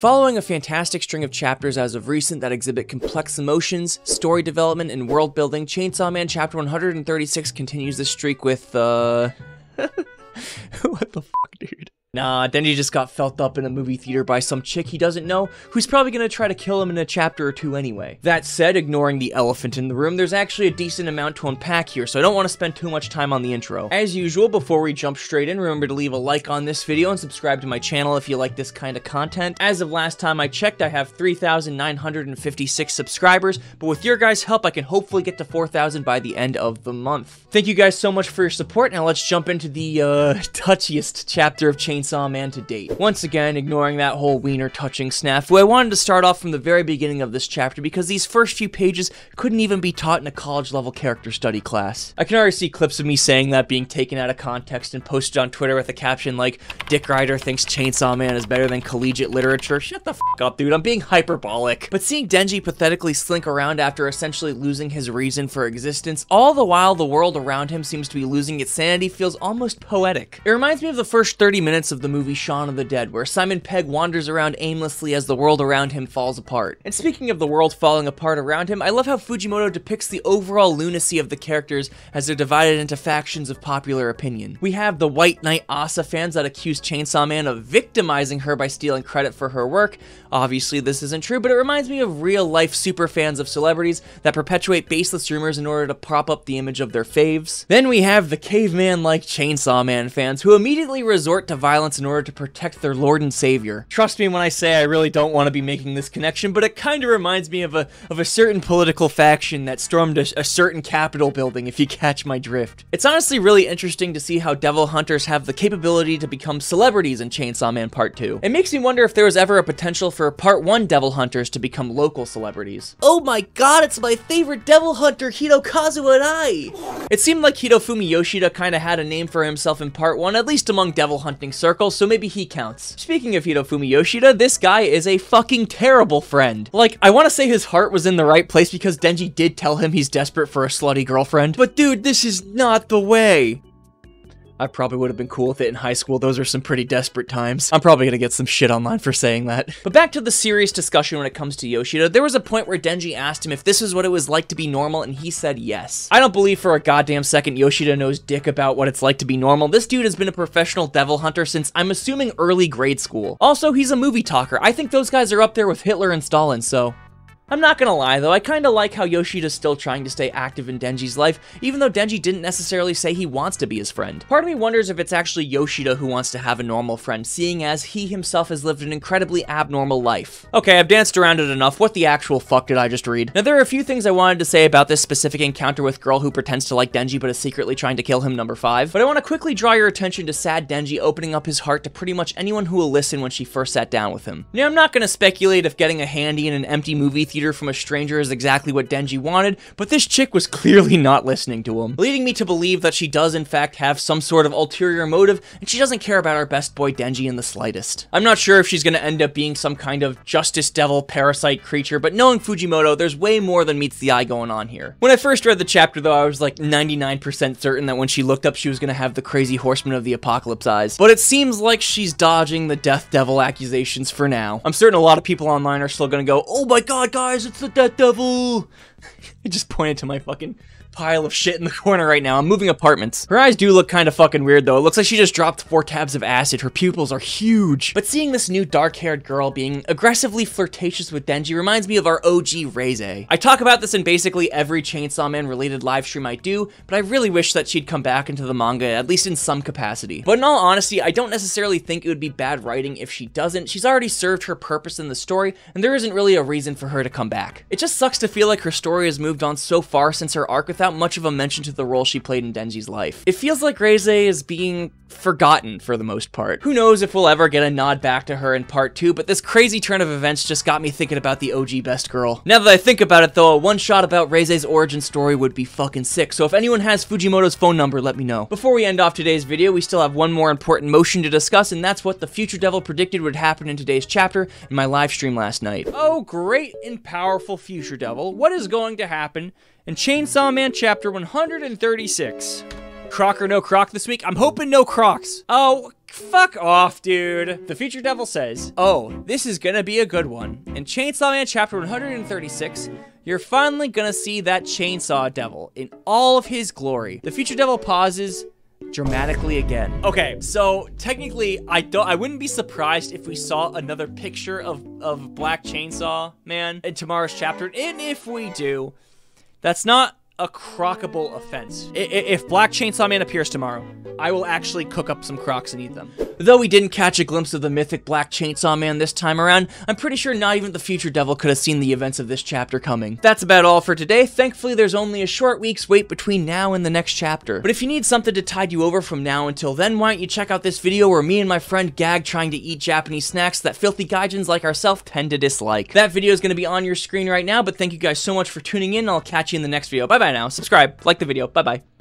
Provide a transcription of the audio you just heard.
Following a fantastic string of chapters as of recent that exhibit complex emotions, story development, and world building, Chainsaw Man Chapter 136 continues this streak with, what the fuck, dude? Nah, Denji just got felt up in a movie theater by some chick he doesn't know, who's probably gonna try to kill him in a chapter or two anyway. That said, ignoring the elephant in the room, there's actually a decent amount to unpack here, so I don't want to spend too much time on the intro. As usual, before we jump straight in, remember to leave a like on this video and subscribe to my channel if you like this kind of content. As of last time I checked, I have 3,956 subscribers, but with your guys' help, I can hopefully get to 4,000 by the end of the month. Thank you guys so much for your support. Now let's jump into the, touchiest chapter of Chainsaw Man to date. Once again, ignoring that whole wiener touching snafu, I wanted to start off from the very beginning of this chapter because these first few pages couldn't even be taught in a college level character study class. I can already see clips of me saying that being taken out of context and posted on Twitter with a caption like, Dick Rider thinks Chainsaw Man is better than collegiate literature. Shut the f up, dude, I'm being hyperbolic. But seeing Denji pathetically slink around after essentially losing his reason for existence, all the while the world around him seems to be losing its sanity, feels almost poetic. It reminds me of the first 30 minutes of the movie Shaun of the Dead, where Simon Pegg wanders around aimlessly as the world around him falls apart. And speaking of the world falling apart around him, I love how Fujimoto depicts the overall lunacy of the characters as they're divided into factions of popular opinion. We have the White Knight Asa fans that accuse Chainsaw Man of victimizing her by stealing credit for her work. Obviously this isn't true, but it reminds me of real-life super fans of celebrities that perpetuate baseless rumors in order to prop up the image of their faves. Then we have the caveman-like Chainsaw Man fans who immediately resort to violence in order to protect their lord and savior. Trust me when I say I really don't want to be making this connection, but it kind of reminds me of a certain political faction that stormed a certain Capitol building, if you catch my drift. It's honestly really interesting to see how devil hunters have the capability to become celebrities in Chainsaw Man Part 2. It makes me wonder if there was ever a potential for Part 1 devil hunters to become local celebrities. Oh my god, it's my favorite devil hunter, Hirokazu and I! It seemed like Hirofumi Yoshida kinda had a name for himself in Part 1, at least among devil hunting circles, so maybe he counts. Speaking of Hirofumi Yoshida, this guy is a fucking terrible friend. Like, I want to say his heart was in the right place because Denji did tell him he's desperate for a slutty girlfriend, but dude, this is not the way. I probably would have been cool with it in high school. Those are some pretty desperate times. I'm probably gonna get some shit online for saying that. But back to the serious discussion when it comes to Yoshida, there was a point where Denji asked him if this is what it was like to be normal, and he said yes. I don't believe for a goddamn second Yoshida knows dick about what it's like to be normal. This dude has been a professional devil hunter since, I'm assuming, early grade school. Also, he's a movie talker. I think those guys are up there with Hitler and Stalin, so... I'm not gonna lie though, I kinda like how Yoshida's still trying to stay active in Denji's life, even though Denji didn't necessarily say he wants to be his friend. Part of me wonders if it's actually Yoshida who wants to have a normal friend, seeing as he himself has lived an incredibly abnormal life. Okay, I've danced around it enough. What the actual fuck did I just read? Now there are a few things I wanted to say about this specific encounter with girl who pretends to like Denji but is secretly trying to kill him, number 5, but I want to quickly draw your attention to sad Denji opening up his heart to pretty much anyone who will listen when she first sat down with him. Now I'm not gonna speculate if getting a handy in an empty movie theater from a stranger is exactly what Denji wanted, but this chick was clearly not listening to him, leading me to believe that she does in fact have some sort of ulterior motive, and she doesn't care about our best boy Denji in the slightest. I'm not sure if she's gonna end up being some kind of justice devil parasite creature, but knowing Fujimoto, there's way more than meets the eye going on here. When I first read the chapter though, I was like 99% certain that when she looked up she was gonna have the crazy horseman of the apocalypse eyes, but it seems like she's dodging the death devil accusations for now. I'm certain a lot of people online are still gonna go, oh my god guys, it's the death devil! I just pointed to my fucking pile of shit in the corner right now. I'm moving apartments. Her eyes do look kind of fucking weird though. It looks like she just dropped 4 tabs of acid. Her pupils are huge. But seeing this new dark-haired girl being aggressively flirtatious with Denji reminds me of our OG Reze. I talk about this in basically every Chainsaw Man related live stream I do, but I really wish that she'd come back into the manga, at least in some capacity. But in all honesty, I don't necessarily think it would be bad writing if she doesn't. She's already served her purpose in the story, and there isn't really a reason for her to come back. It just sucks to feel like her story has moved on so far since her arc without much of a mention to the role she played in Denji's life. It feels like Reze is being forgotten for the most part. Who knows if we'll ever get a nod back to her in part 2, but this crazy turn of events just got me thinking about the OG best girl. Now that I think about it though, a one-shot about Reze's origin story would be fucking sick, so if anyone has Fujimoto's phone number, let me know. Before we end off today's video, we still have one more important motion to discuss, and that's what the Future Devil predicted would happen in today's chapter in my live stream last night. Oh, great and powerful Future Devil, what is going to happen in Chainsaw Man Chapter 136? Croc or no croc this week? I'm hoping no crocs. Oh, Fuck off, dude. The Future Devil says, oh, this is gonna be a good one. In Chainsaw Man chapter 136, you're finally gonna see that Chainsaw Devil in all of his glory. The Future Devil pauses dramatically again. Okay, so technically, I wouldn't be surprised if we saw another picture of Black Chainsaw Man in tomorrow's chapter, and if we do, that's not a crockable offense. If Black Chainsaw Man appears tomorrow, I will actually cook up some crocs and eat them. Though we didn't catch a glimpse of the mythic Black Chainsaw Man this time around, I'm pretty sure not even the Future Devil could have seen the events of this chapter coming. That's about all for today. Thankfully, there's only a short week's wait between now and the next chapter. But if you need something to tide you over from now until then, why don't you check out this video where me and my friend gag trying to eat Japanese snacks that filthy gaijins like ourselves tend to dislike. That video is going to be on your screen right now, but thank you guys so much for tuning in. I'll catch you in the next video. Bye-bye now. Subscribe, like the video. Bye-bye.